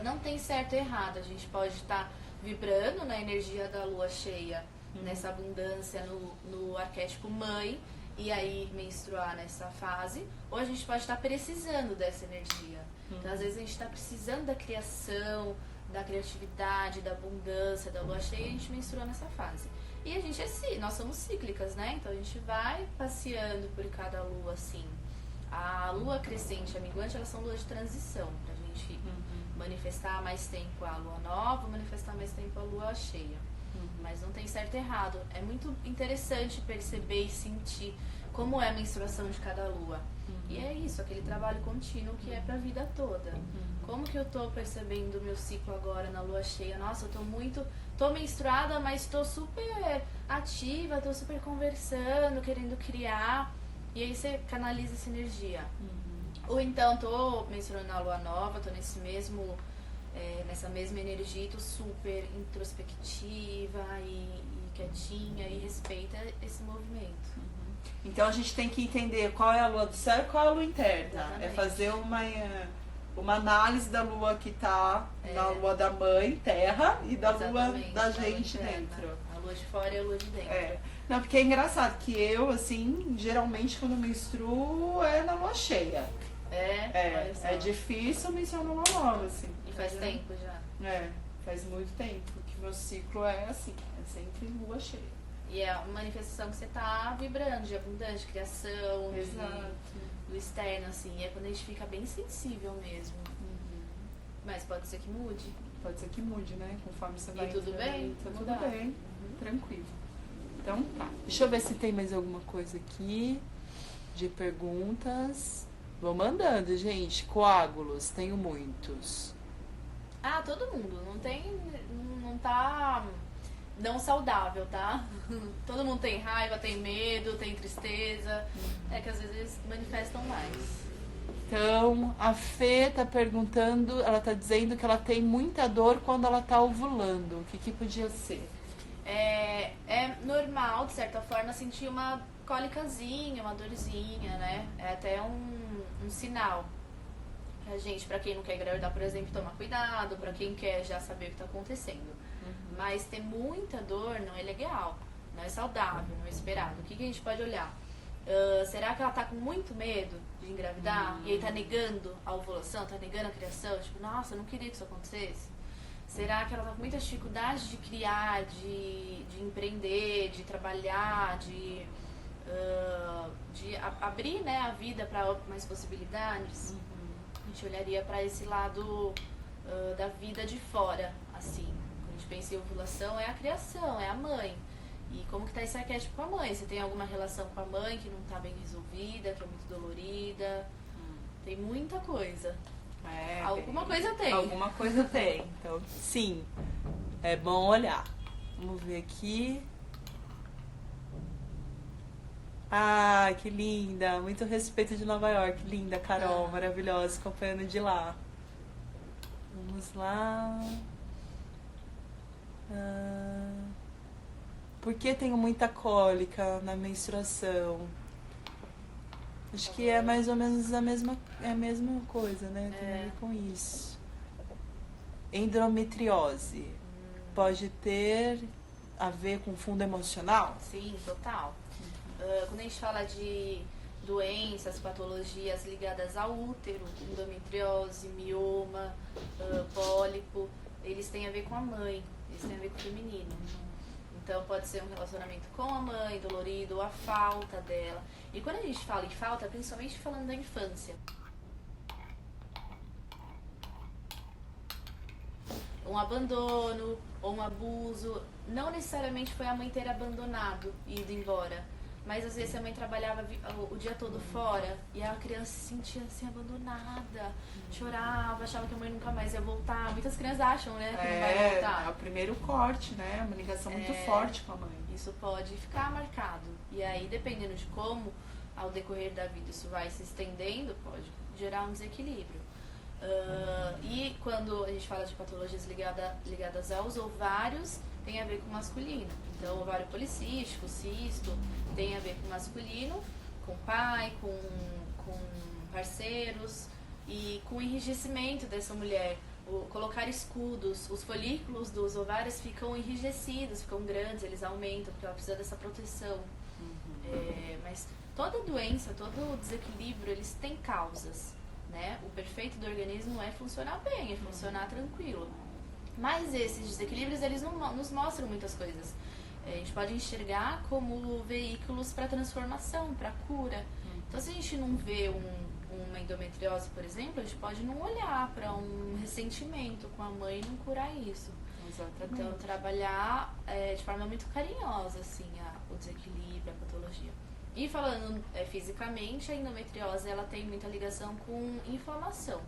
Não tem certo e errado, a gente pode estar vibrando na energia da lua cheia, nessa abundância, no arquétipo mãe, e aí menstruar nessa fase, ou a gente pode estar precisando dessa energia. Então, às vezes a gente está precisando da criação, da criatividade, da abundância, da lua cheia, e a gente menstrua nessa fase. E a gente nós somos cíclicas, né? Então a gente vai passeando por cada lua assim. A lua crescente e a minguante, elas são luas de transição, pra gente manifestar mais tempo a lua nova, manifestar mais tempo a lua cheia. Mas não tem certo e errado. É muito interessante perceber e sentir como é a menstruação de cada lua. E é isso, aquele trabalho contínuo que é pra vida toda. Como que eu tô percebendo o meu ciclo agora na lua cheia? Nossa, eu tô menstruada, mas tô super ativa, tô super conversando, querendo criar. E aí você canaliza essa energia. Ou então tô menstruando na lua nova, tô nessa mesma energia, tô super introspectiva e quietinha e respeita esse movimento. Então a gente tem que entender qual é a lua do céu e qual é a lua interna. Exatamente. É fazer uma análise da lua que tá na lua da mãe, terra, e da lua da gente dentro. A lua de fora e a lua de dentro. Não, porque é engraçado que eu, assim, geralmente quando eu menstruo é na lua cheia. É difícil menstruar na lua nova, assim. E faz tempo já. Faz muito tempo que meu ciclo é assim, é sempre lua cheia. E é a manifestação que você tá vibrando, de abundância, de criação, do externo, assim. E é quando a gente fica bem sensível mesmo. Mas pode ser que mude. Pode ser que mude, né? Conforme você vai. E tudo bem? Tá tudo bem, tranquilo. Então tá. Deixa eu ver se tem mais alguma coisa aqui de perguntas. Vou mandando, gente. Coágulos, tenho muitos. Ah, todo mundo. Não tem. Não tá. Não saudável, tá? Todo mundo tem raiva, tem medo, tem tristeza. É que às vezes eles manifestam mais. Então, a Fê tá perguntando, ela tá dizendo que ela tem muita dor quando ela tá ovulando. O que podia ser? É normal, de certa forma, sentir uma cólicazinha, uma dorzinha, né? É até um sinal pra gente, pra quem não quer engravidar, por exemplo, tomar cuidado, pra quem quer já saber o que tá acontecendo. Mas ter muita dor não é legal, não é saudável, não é esperado. O que a gente pode olhar? Será que ela tá com muito medo de engravidar? E aí tá negando a ovulação, tá negando a criação? Tipo, nossa, eu não queria que isso acontecesse. Será que ela tá com muita dificuldade de criar, de empreender, de trabalhar, de abrir, né, a vida para mais possibilidades? A gente olharia para esse lado da vida de fora, assim. Quando a gente pensa em ovulação, é a criação, é a mãe. E como que tá esse arquétipo com a mãe? Você tem alguma relação com a mãe que não tá bem resolvida, que é muito dolorida? Tem muita coisa. Alguma coisa tem. Alguma coisa tem. Então, sim, é bom olhar. Vamos ver aqui. Ah, que linda. Muito respeito de Nova York. Linda, Carol, maravilhosa, acompanhando de lá. Vamos lá. Por que tenho muita cólica na menstruação? Acho que é mais ou menos a mesma coisa, né? Tem a ver com isso. Endometriose. Pode ter a ver com fundo emocional? Sim, total. Quando a gente fala de doenças, patologias ligadas ao útero, endometriose, mioma, pólipo, eles têm a ver com a mãe, eles têm a ver com o feminino. Então pode ser um relacionamento com a mãe, dolorido, ou a falta dela. E quando a gente fala em falta, principalmente falando da infância. Um abandono ou um abuso, não necessariamente foi a mãe ter abandonado e ido embora, mas às vezes a mãe trabalhava o dia todo fora e a criança se sentia assim abandonada, chorava, achava que a mãe nunca mais ia voltar. Muitas crianças acham, né, que não vai voltar. É o primeiro corte, né? Uma ligação muito forte com a mãe. Isso pode ficar marcado. E aí, dependendo de como, ao decorrer da vida, isso vai se estendendo, pode gerar um desequilíbrio. E quando a gente fala de patologias ligadas aos ovários, tem a ver com masculino. Então, ovário policístico, cisto, tem a ver com masculino, com pai, com parceiros e com o enrijecimento dessa mulher. Colocar escudos, os folículos dos ovários ficam enrijecidos, ficam grandes, eles aumentam, porque ela precisa dessa proteção. Mas toda doença, todo desequilíbrio, eles têm causas. Né? O perfeito do organismo é funcionar bem, é funcionar tranquilo. Mas esses desequilíbrios, eles não nos mostram muitas coisas. A gente pode enxergar como veículos para transformação, para cura. Então, se a gente não vê uma endometriose, por exemplo, a gente pode não olhar para um ressentimento com a mãe e não curar isso. Exatamente. Então, trabalhar de forma muito carinhosa assim, o desequilíbrio, a patologia. E falando fisicamente, a endometriose ela tem muita ligação com inflamação,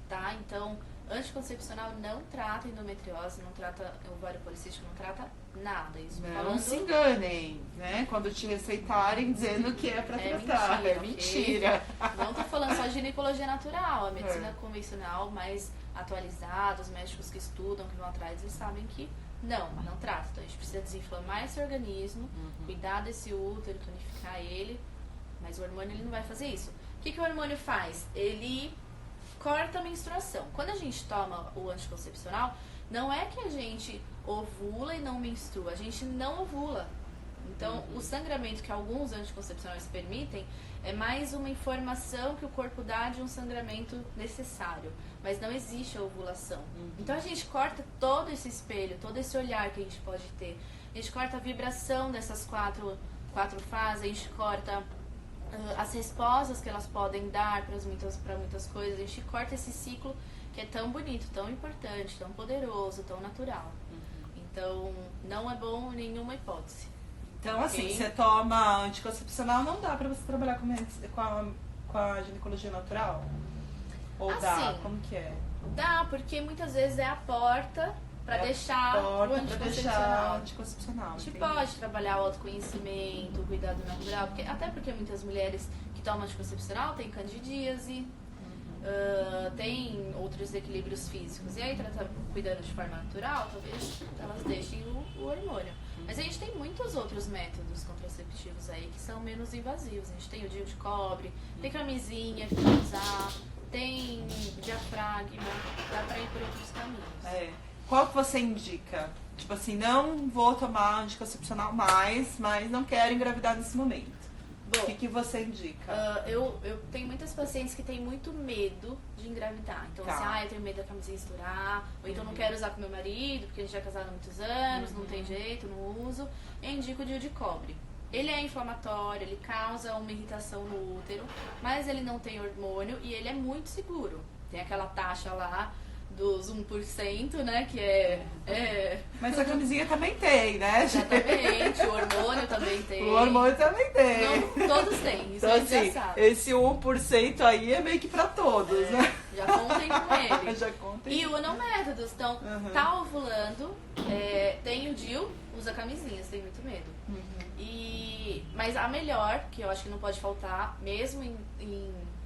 tá? Então, anticoncepcional não trata endometriose, não trata ovário policístico, não trata nada. Isso não se enganem, né? Quando te receitarem dizendo que é pra tratar. É mentira. Okay? Não tô falando só de ginecologia natural, a medicina convencional mais atualizada, os médicos que estudam, que vão atrás, eles sabem que não trata. Então a gente precisa desinflamar esse organismo, cuidar desse útero, tonificar ele, mas o hormônio ele não vai fazer isso. O que o hormônio faz? Ele corta a menstruação. Quando a gente toma o anticoncepcional, não é que a gente ovula e não menstrua, a gente não ovula. Então, o sangramento que alguns anticoncepcionais permitem é mais uma informação que o corpo dá de um sangramento necessário, mas não existe a ovulação. Então, a gente corta todo esse espelho, todo esse olhar que a gente pode ter. A gente corta a vibração dessas quatro fases, a gente corta as respostas que elas podem dar para muitas coisas, a gente corta esse ciclo que é tão bonito, tão importante, tão poderoso, tão natural. Então, não é bom em nenhuma hipótese. Então, assim, você toma anticoncepcional, não dá pra você trabalhar com a ginecologia natural? Ou assim, dá? Como que é? Dá, porque muitas vezes é a porta pra deixar o anticoncepcional. A gente pode trabalhar o autoconhecimento, o cuidado natural, até porque muitas mulheres que tomam anticoncepcional têm candidíase, tem outros desequilíbrios físicos. E aí, cuidando de forma natural, talvez elas deixem o hormônio. Mas a gente tem muitos outros métodos contraceptivos aí que são menos invasivos. A gente tem o DIU de cobre, tem camisinha que pode usar, tem diafragma, dá pra ir por outros caminhos. Qual que você indica? Tipo assim, não vou tomar anticoncepcional mais, mas não quero engravidar nesse momento. Bom, o que você indica? Eu tenho muitas pacientes que têm muito medo de engravidar. Então, assim, eu tenho medo da camisinha estourar, ou então não quero usar com meu marido, porque a gente já é casado há muitos anos, não tem jeito, não uso. Eu indico o DIU de cobre. Ele é inflamatório, ele causa uma irritação no útero, mas ele não tem hormônio e ele é muito seguro. Tem aquela taxa lá dos 1%, né, que Mas a camisinha também tem, né? Exatamente, o hormônio também tem. O hormônio também tem. Não, todos têm, isso então, a gente assim, já sabe. Esse 1% aí é meio que pra todos, né? Já contem com ele. Já contem. E unam métodos, então, tá ovulando, tem o DIU, usa camisinha, você tem muito medo. Mas a melhor, que eu acho que não pode faltar, mesmo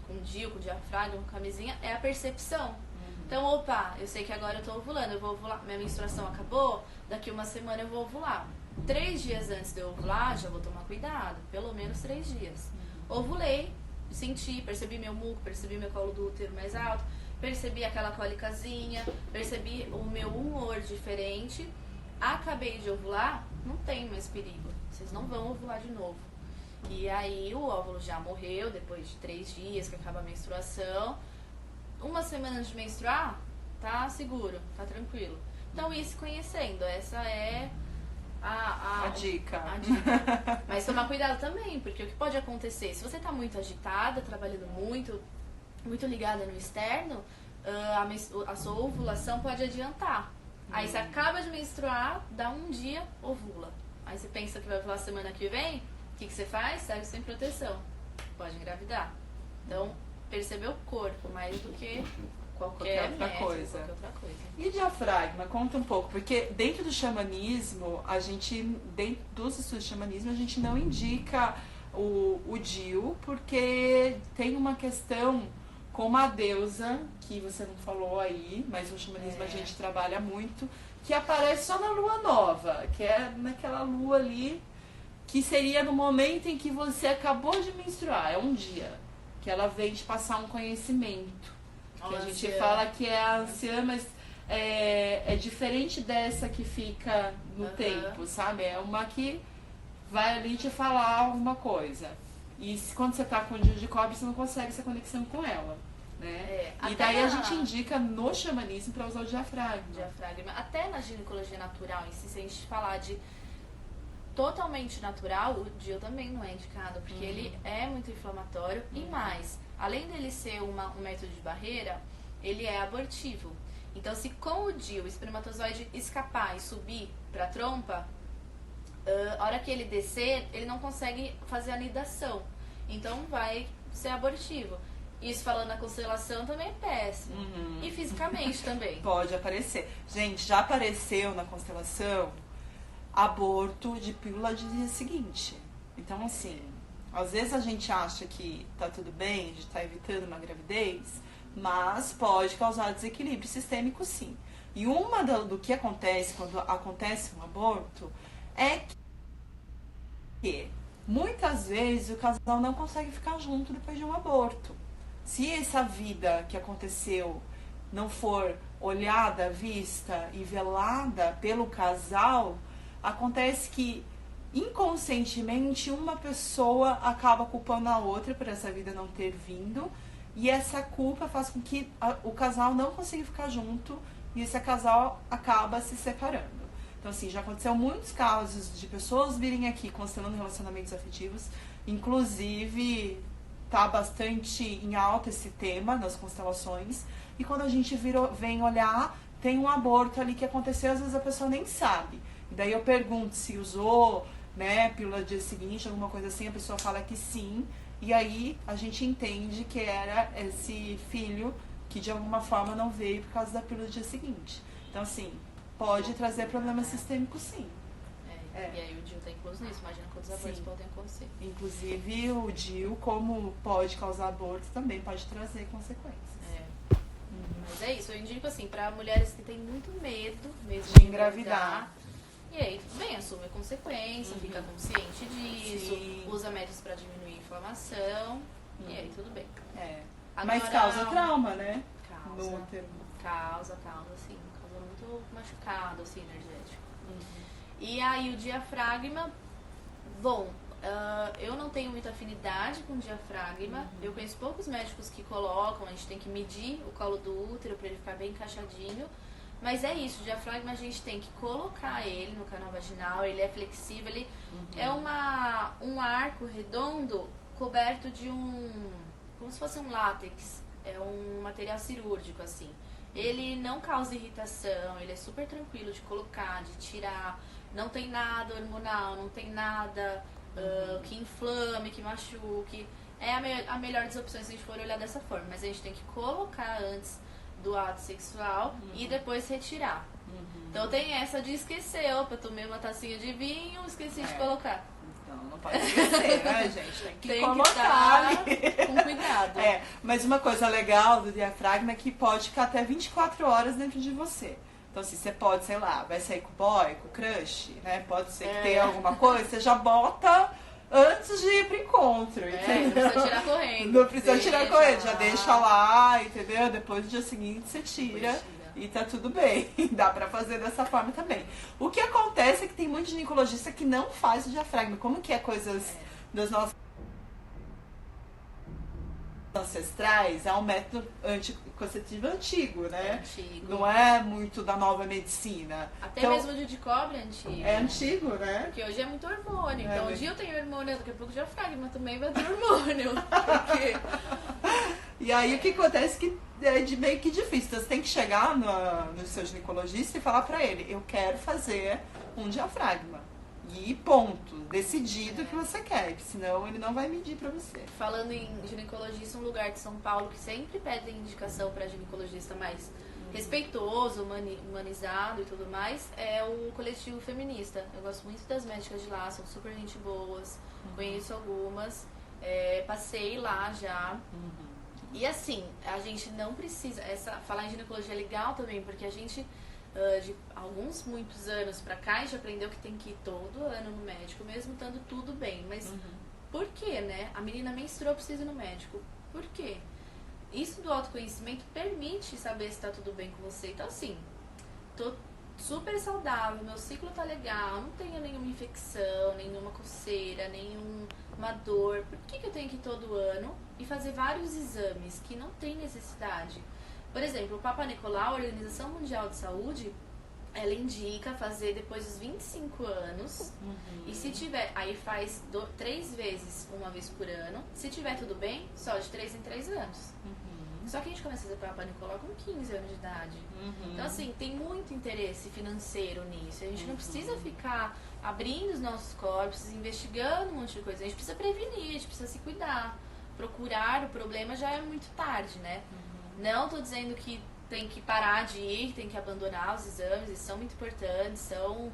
com DIU, com diafragma, com camisinha, é a percepção. Então, eu sei que agora eu tô ovulando, eu vou ovular, minha menstruação acabou, daqui uma semana eu vou ovular. 3 dias antes de eu ovular, já vou tomar cuidado, pelo menos 3 dias. Ovulei, senti, percebi meu muco, percebi meu colo do útero mais alto, percebi aquela cólicazinha, percebi o meu humor diferente, acabei de ovular, não tem mais perigo, vocês não vão ovular de novo. E aí o óvulo já morreu depois de 3 dias que acaba a menstruação. Uma semana antes de menstruar, tá seguro, tá tranquilo. Então, ir se conhecendo, essa é a dica. Mas tomar cuidado também, porque o que pode acontecer, se você tá muito agitada, trabalhando muito ligada no externo, a sua ovulação pode adiantar. Aí você acaba de menstruar, dá um dia, ovula. Aí você pensa que vai ovular semana que vem, o que você faz? Segue sem proteção. Pode engravidar. Então, perceber o corpo mais do que qualquer outra coisa. E diafragma, conta um pouco, porque dentro do xamanismo, dentro dos estudos de xamanismo, a gente não indica o DIU, porque tem uma questão com uma deusa, que você não falou aí, mas no xamanismo a gente trabalha muito, que aparece só na lua nova, que é naquela lua ali, que seria no momento em que você acabou de menstruar, é um dia. Que ela vem te passar um conhecimento. Que a gente fala que é a anciã, mas é diferente dessa que fica no tempo, sabe? É uma que vai ali te falar alguma coisa. E quando você tá com o DIU de cobre, você não consegue essa conexão com ela. Né? E daí a gente indica no xamanismo para usar o diafragma. Até na ginecologia natural, se a gente falar de totalmente natural, o DIU também não é indicado, porque ele é muito inflamatório e mais, além dele ser um método de barreira, ele é abortivo. Então, se com o DIU o espermatozoide escapar e subir para a trompa, a hora que ele descer, ele não consegue fazer a nidação. Então, vai ser abortivo. Isso falando na constelação também é péssimo. E fisicamente também. Pode aparecer. Gente, já apareceu na constelação aborto de pílula de dia seguinte. Então, assim, às vezes a gente acha que tá tudo bem, a gente tá evitando uma gravidez, mas pode causar desequilíbrio sistêmico, sim. E uma do que acontece quando acontece um aborto é que muitas vezes o casal não consegue ficar junto depois de um aborto. Se essa vida que aconteceu não for olhada, vista e velada pelo casal, acontece que inconscientemente uma pessoa acaba culpando a outra por essa vida não ter vindo, e essa culpa faz com que o casal não consiga ficar junto e esse casal acaba se separando. Então, assim, já aconteceu muitos casos de pessoas virem aqui constelando relacionamentos afetivos, inclusive tá bastante em alta esse tema nas constelações. E quando a gente vem olhar, tem um aborto ali que aconteceu, às vezes a pessoa nem sabe. E daí eu pergunto se usou, né, pílula do dia seguinte, alguma coisa assim, a pessoa fala que sim. E aí a gente entende que era esse filho que de alguma forma não veio por causa da pílula do dia seguinte. Então, assim, pode trazer problemas sistêmicos, sim. E aí o DIU tá incluso nisso, imagina quantos abortos podem acontecer. Inclusive o DIU, como pode causar aborto, também pode trazer consequências. Mas é isso, eu indico assim, pra mulheres que têm muito medo mesmo de engravidar. E aí, tudo bem, assume a consequência, fica consciente disso, usa médicos pra diminuir a inflamação, e aí tudo bem. Mas causa trauma, né? Causa, sim, causa muito machucado, assim, energético. E aí o diafragma, bom, eu não tenho muita afinidade com diafragma, eu conheço poucos médicos que colocam, a gente tem que medir o colo do útero para ele ficar bem encaixadinho, mas é isso, o diafragma a gente tem que colocar ele no canal vaginal, ele é flexível, ele é um arco redondo coberto de como se fosse um látex, é um material cirúrgico assim. Ele não causa irritação, ele é super tranquilo de colocar, de tirar, não tem nada hormonal, não tem nada que inflame, que machuque. É a melhor das opções se a gente for olhar dessa forma, mas a gente tem que colocar antes do ato sexual e depois retirar. Então tem essa de esquecer, opa, tomei uma tacinha de vinho, esqueci de colocar. Então não pode esquecer, né, gente? Tem que colocar com cuidado. Mas uma coisa legal do diafragma é que pode ficar até 24 horas dentro de você. Então, assim, você pode, sei lá, vai sair com o boy, com o crush, né? Pode ser que tenha alguma coisa, você já bota antes de ir pro encontro, entendeu? Não precisa tirar correndo. Não precisa tirar correndo, já deixa lá, entendeu? Depois do dia seguinte você tira e tá tudo bem. Dá pra fazer dessa forma também. O que acontece é que tem muito ginecologista que não faz o diafragma. Como que é coisas das nossas ancestrais, é um método anticonceptivo antigo, né? Não é muito da nova medicina. Até então, mesmo o de cobre é antigo. É antigo, né? Porque hoje é muito hormônio. Então, um dia eu tenho hormônio, daqui a pouco o diafragma também vai ter hormônio. E aí o que acontece que é meio que difícil. Então, você tem que chegar no seu ginecologista e falar pra ele, eu quero fazer um diafragma. E ponto. Decidido o que você quer, que senão ele não vai medir pra você. Falando em ginecologista, um lugar de São Paulo que sempre pede indicação pra ginecologista mais respeitoso, humanizado e tudo mais, é o coletivo feminista. Eu gosto muito das médicas de lá, são super gente boas, conheço algumas, passei lá já. E assim, a gente não precisa, falar em ginecologia é legal também, porque a gente de muitos anos pra cá, a gente aprendeu que tem que ir todo ano no médico, mesmo estando tudo bem. Mas por que, né? A menina menstruou, precisa ir no médico. Por quê? Isso do autoconhecimento permite saber se tá tudo bem com você. Então assim, tô super saudável, meu ciclo tá legal, não tenho nenhuma infecção, nenhuma coceira, nenhuma dor. Por que eu tenho que ir todo ano e fazer vários exames que não tem necessidade? Por exemplo, o Papa Nicolau, a Organização Mundial de Saúde, ela indica fazer depois dos 25 anos. E se tiver, aí faz 3 vezes, uma vez por ano. Se tiver tudo bem, só de 3 em 3 anos. Só que a gente começa a fazer Papa Nicolau com 15 anos de idade. Então, assim, tem muito interesse financeiro nisso. A gente não precisa ficar abrindo os nossos corpos, investigando um monte de coisa. A gente precisa prevenir, a gente precisa se cuidar. Procurar o problema já é muito tarde, né? Não tô dizendo que tem que parar de ir, tem que abandonar os exames, eles são muito importantes, são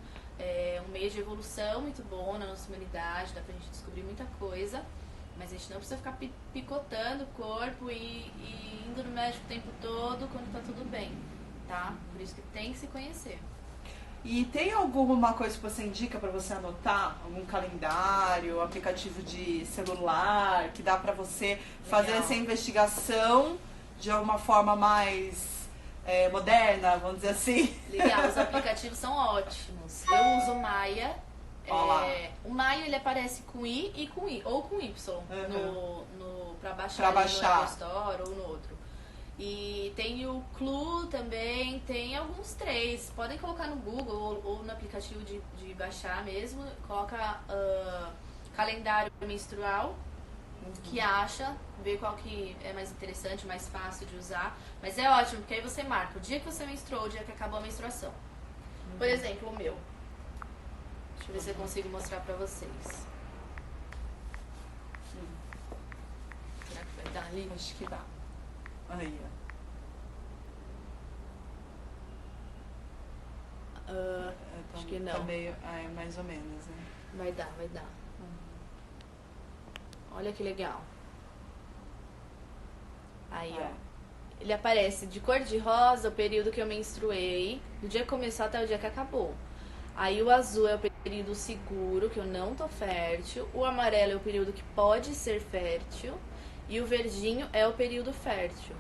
um meio de evolução muito bom na nossa humanidade, dá pra gente descobrir muita coisa, mas a gente não precisa ficar picotando o corpo e indo no médico o tempo todo quando tá tudo bem, tá? Por isso que tem que se conhecer. E tem alguma coisa que você indica para você anotar? Algum calendário, aplicativo de celular, que dá pra você fazer essa investigação de uma forma mais moderna, vamos dizer assim? Legal, os aplicativos são ótimos. Eu uso o Maia. O Maia ele aparece com I e com I, ou com Y, pra baixar, no Apple Store ou no outro. E tem o Clu também, tem alguns 3. Podem colocar no Google ou no aplicativo de baixar mesmo. Coloca calendário menstrual, que acha, vê qual que é mais interessante, mais fácil de usar. Mas é ótimo, porque aí você marca o dia que você menstruou, o dia que acabou a menstruação. Por exemplo, o meu. Deixa eu ver se eu consigo mostrar pra vocês. Será que vai dar ali? Acho que dá. Aí, ó. Acho que não. Tá meio, mais ou menos, né? Vai dar, vai dar. Olha que legal. Aí, ó. Ele aparece de cor de rosa o período que eu menstruei, do dia que começou até o dia que acabou. Aí o azul é o período seguro, que eu não tô fértil. O amarelo é o período que pode ser fértil. E o verdinho é o período fértil.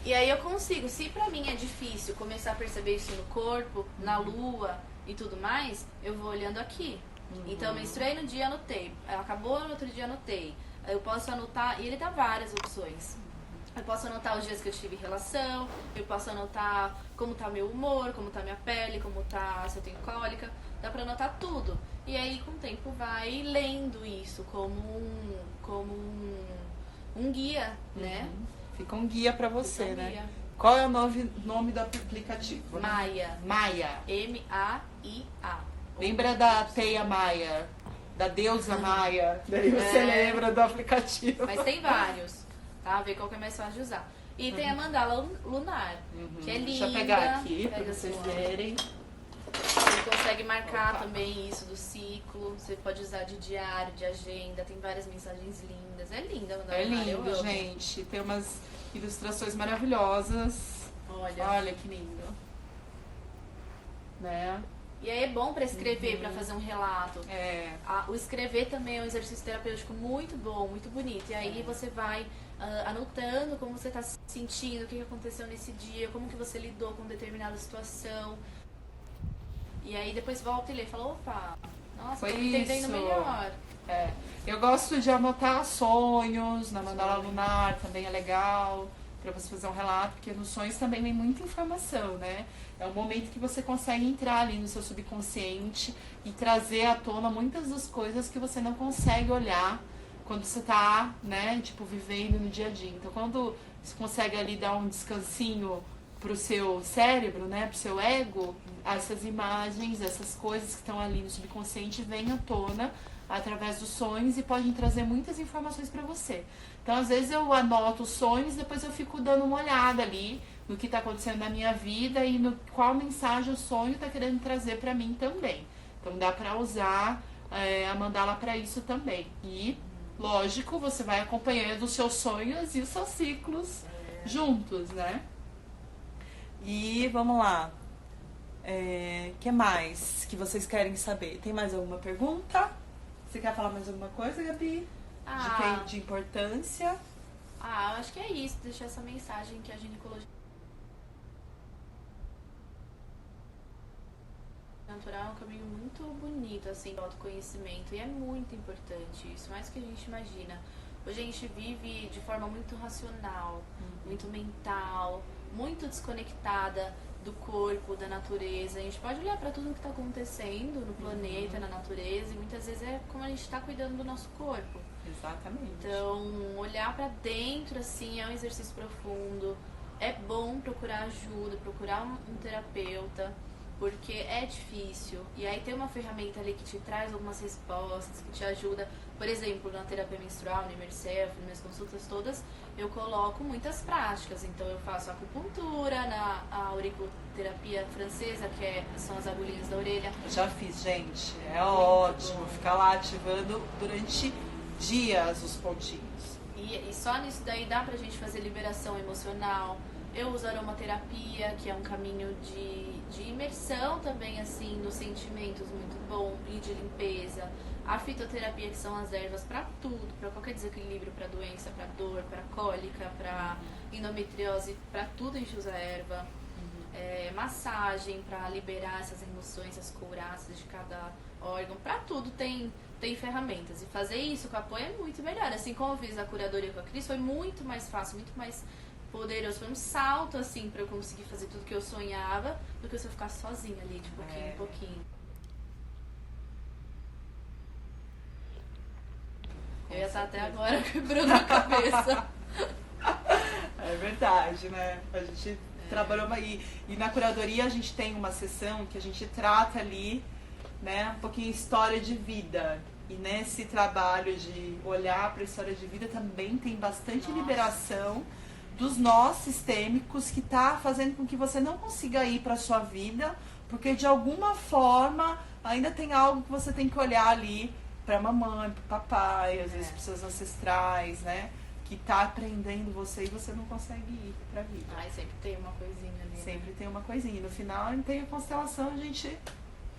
E aí eu consigo, se pra mim é difícil começar a perceber isso no corpo, na lua e tudo mais, eu vou olhando aqui. Então, menstruei no dia, anotei. Acabou no outro dia, anotei. Eu posso anotar, e ele dá várias opções. Eu posso anotar os dias que eu tive relação, eu posso anotar como tá meu humor, como tá minha pele, como tá, se eu tenho cólica. Dá pra anotar tudo. E aí, com o tempo, vai lendo isso como um guia, né? Fica um guia pra você, Fica um né? guia. Qual é o nome do aplicativo? Maia. Maia. M-A-I-A. Lembra da Teia Maia? Da deusa Maia? Daí você lembra do aplicativo. Mas tem vários, tá? Ver qual que é mais fácil de usar. E tem a mandala lunar, que é linda. Deixa eu pegar aqui pra Pega vocês sua. verem. Você consegue marcar também isso do ciclo. Você pode usar de diário, de agenda. Tem várias mensagens lindas. É linda a mandala É lunar, eu lindo, amo. gente. Tem umas ilustrações maravilhosas. Olha que lindo. Né? E aí é bom pra escrever, pra fazer um relato. É. O escrever também é um exercício terapêutico muito bom, muito bonito. E aí você vai anotando como você está se sentindo, o que aconteceu nesse dia, como que você lidou com determinada situação. E aí depois volta e lê e fala, opa, nossa, Foi tô me entendendo isso. melhor. É. Eu gosto de anotar sonhos na mandala lunar, também é legal para você fazer um relato, porque nos sonhos também vem muita informação, né? É um momento que você consegue entrar ali no seu subconsciente e trazer à tona muitas das coisas que você não consegue olhar quando você tá, né, tipo, vivendo no dia a dia. Então, quando você consegue ali dar um descansinho pro seu cérebro, né, pro seu ego, essas imagens, essas coisas que estão ali no subconsciente vêm à tona através dos sonhos e podem trazer muitas informações para você. Então, às vezes eu anoto os sonhos, depois eu fico dando uma olhada ali no que está acontecendo na minha vida e no qual mensagem o sonho está querendo trazer para mim também. Então, dá para usar a mandala para isso também. E, lógico, você vai acompanhando os seus sonhos e os seus ciclos juntos, né? E vamos lá. Que mais que vocês querem saber? Tem mais alguma pergunta? Você quer falar mais alguma coisa, Gabi? De importância? Eu acho que é isso, deixar essa mensagem que a ginecologia natural é um caminho muito bonito, assim, do autoconhecimento. E é muito importante isso, mais do que a gente imagina. Hoje a gente vive de forma muito racional, muito mental, muito desconectada do corpo, da natureza. A gente pode olhar para tudo que está acontecendo no planeta, na natureza, e muitas vezes é como a gente está cuidando do nosso corpo. Exatamente. Então, olhar para dentro, assim, é um exercício profundo. É bom procurar ajuda, procurar um terapeuta, porque é difícil. E aí tem uma ferramenta ali que te traz algumas respostas, que te ajuda. Por exemplo, na terapia menstrual, no Imerself, nas minhas consultas todas, eu coloco muitas práticas. Então eu faço acupuntura, a auriculoterapia francesa, são as agulhinhas da orelha. Eu já fiz, gente. É ótimo ficar lá ativando durante dias os pontinhos. E só nisso daí dá pra gente fazer liberação emocional. Eu uso aromaterapia, que é um caminho de imersão também, assim, nos sentimentos muito bom e de limpeza. A fitoterapia, que são as ervas para tudo, para qualquer desequilíbrio, para doença, para dor, para cólica, para endometriose, para tudo a gente usa erva. Massagem para liberar essas emoções, as couraças de cada órgão, para tudo tem ferramentas. E fazer isso com apoio é muito melhor. Assim como eu fiz a curadoria com a Cris, foi muito mais fácil, muito mais poderoso. Foi um salto, assim, para eu conseguir fazer tudo que eu sonhava, do que se eu ficasse sozinha ali, de pouquinho em pouquinho. ia estar até agora quebrando a cabeça. É verdade, né? A gente trabalhou e na curadoria a gente tem uma sessão que a gente trata ali, né, um pouquinho história de vida. E nesse trabalho de olhar para a história de vida também tem bastante liberação dos nós sistêmicos que tá fazendo com que você não consiga ir para sua vida, porque de alguma forma ainda tem algo que você tem que olhar ali para mamãe, para papai, às vezes para seus ancestrais, né? Que tá aprendendo você e você não consegue ir pra vida. Ai, sempre tem uma coisinha ali. Sempre tem uma coisinha. No final tem a constelação, a gente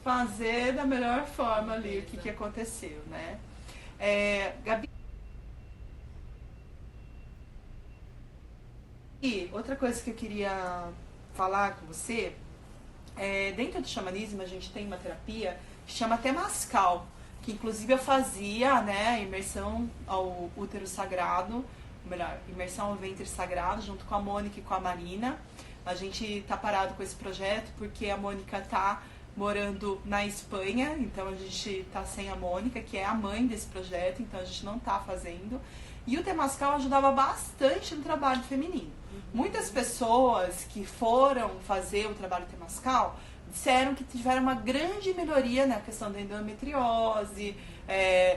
fazer da melhor forma ali o que aconteceu, né? Gabi, e outra coisa que eu queria falar com você, dentro do xamanismo a gente tem uma terapia que chama Temascal, que inclusive eu fazia, né, imersão ao útero sagrado, melhor, imersão ao ventre sagrado, junto com a Mônica e com a Marina. A gente tá parado com esse projeto porque a Mônica tá morando na Espanha, então a gente tá sem a Mônica, que é a mãe desse projeto, então a gente não tá fazendo. E o Temascal ajudava bastante no trabalho feminino. Muitas pessoas que foram fazer o trabalho Temascal disseram que tiveram uma grande melhoria na questão da endometriose,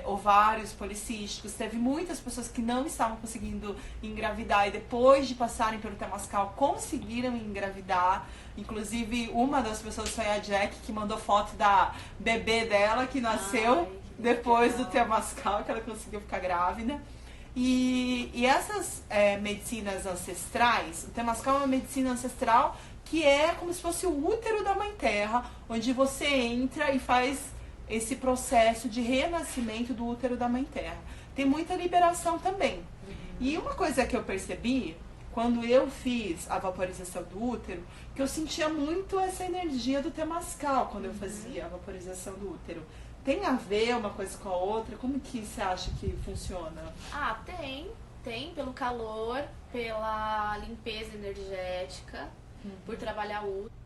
ovários policísticos. Teve muitas pessoas que não estavam conseguindo engravidar e depois de passarem pelo Temascal conseguiram engravidar. Inclusive, uma das pessoas foi a Jack, que mandou foto da bebê dela, que nasceu depois do Temascal, que ela conseguiu ficar grávida. E essas medicinas ancestrais, o Temascal é uma medicina ancestral que é como se fosse o útero da Mãe Terra, onde você entra e faz esse processo de renascimento do útero da Mãe Terra. Tem muita liberação também. E uma coisa que eu percebi, quando eu fiz a vaporização do útero, que eu sentia muito essa energia do Temascal quando eu fazia a vaporização do útero. Tem a ver uma coisa com a outra? Como que você acha que funciona? Ah, tem pelo calor, pela limpeza energética, por trabalhar o útero.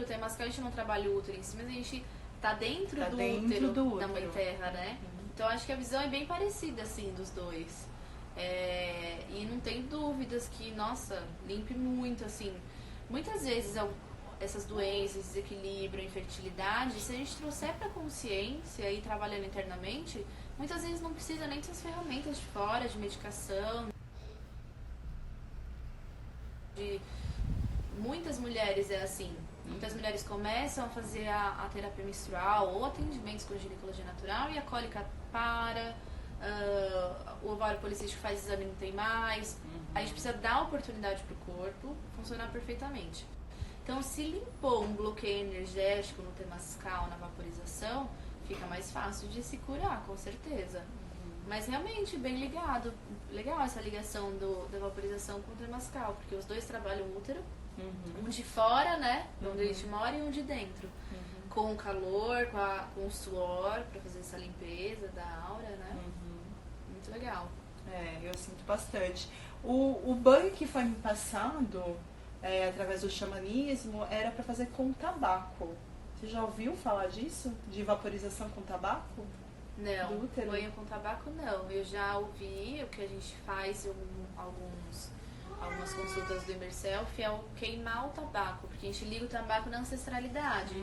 O Temascal a gente não trabalha o útero em si, mas a gente tá dentro do útero da Mãe Terra, né? Então acho que a visão é bem parecida, assim, dos dois. E não tem dúvidas que, nossa, limpe muito, assim. Muitas vezes essas doenças, desequilíbrio, infertilidade, se a gente trouxer pra consciência e trabalhando internamente, muitas vezes não precisa nem dessas ferramentas de fora, de medicação. Muitas mulheres é assim. Muitas mulheres começam a fazer a terapia menstrual ou atendimentos com ginecologia natural e a cólica para, o ovário policístico faz exame e não tem mais. A gente precisa dar oportunidade para o corpo funcionar perfeitamente. Então, se limpou um bloqueio energético no Temascal, na vaporização, fica mais fácil de se curar, com certeza. Mas realmente, bem ligado. Legal essa ligação da vaporização com o Temascal, porque os dois trabalham o útero, um de fora, né, onde a gente mora, e um de dentro. Com o calor, com o suor, para fazer essa limpeza da aura, né? Muito legal. Eu sinto bastante. O banho que foi me passado, através do xamanismo, era para fazer com tabaco. Você já ouviu falar disso? De vaporização com tabaco? Não, banho com tabaco não. Eu já ouvi o que a gente faz em algumas consultas do Imerself, é o queimar o tabaco, porque a gente liga o tabaco na ancestralidade.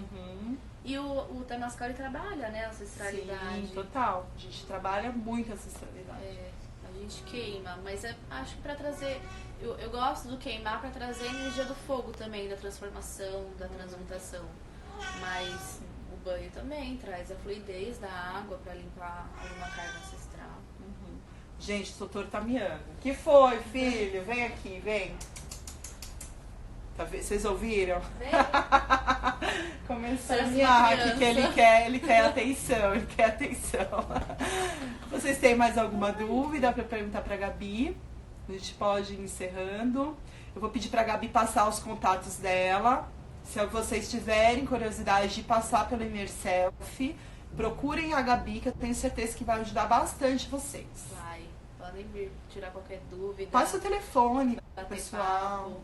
E o Temascal trabalha, né, a ancestralidade. Sim, total. A gente trabalha muito a ancestralidade. A gente queima, mas acho que pra trazer... Eu gosto do queimar pra trazer a energia do fogo também, da transformação, da transmutação. Mas o banho também traz a fluidez da água pra limpar alguma carga ancestral. Gente, o doutor tá miando. Que foi, filho? Vem aqui, vem. Vocês ouviram? Começou a miar aqui, que ele quer atenção, ele quer atenção. Vocês têm mais alguma dúvida para perguntar pra Gabi? A gente pode ir encerrando. Eu vou pedir pra Gabi passar os contatos dela. Se vocês tiverem curiosidade de passar pelo Imerself, procurem a Gabi, que eu tenho certeza que vai ajudar bastante vocês. Podem vir tirar qualquer dúvida. Passa o telefone, pessoal.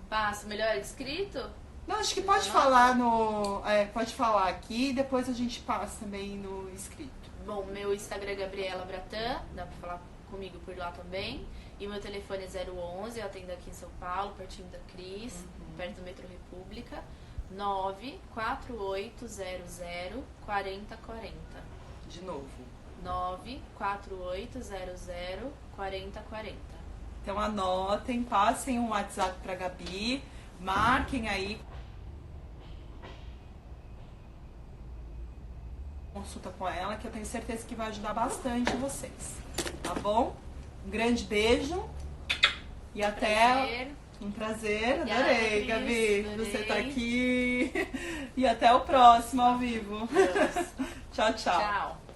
Passa, melhor escrito? Não, acho que pode falar no. Pode falar aqui e depois a gente passa também no escrito. Bom, meu Instagram é Gabriela Bratan, dá pra falar comigo por lá também. E meu telefone é 011, eu atendo aqui em São Paulo, pertinho da Cris, perto do Metrô República. 94800 4040. De novo. 94800 4040. Então anotem, passem um WhatsApp pra Gabi, marquem aí. Consulta com ela, que eu tenho certeza que vai ajudar bastante vocês. Tá bom? Um grande beijo e até. Um prazer, adorei, Gabi, você tá aqui. E até o próximo ao vivo. Tchau, tchau. Tchau.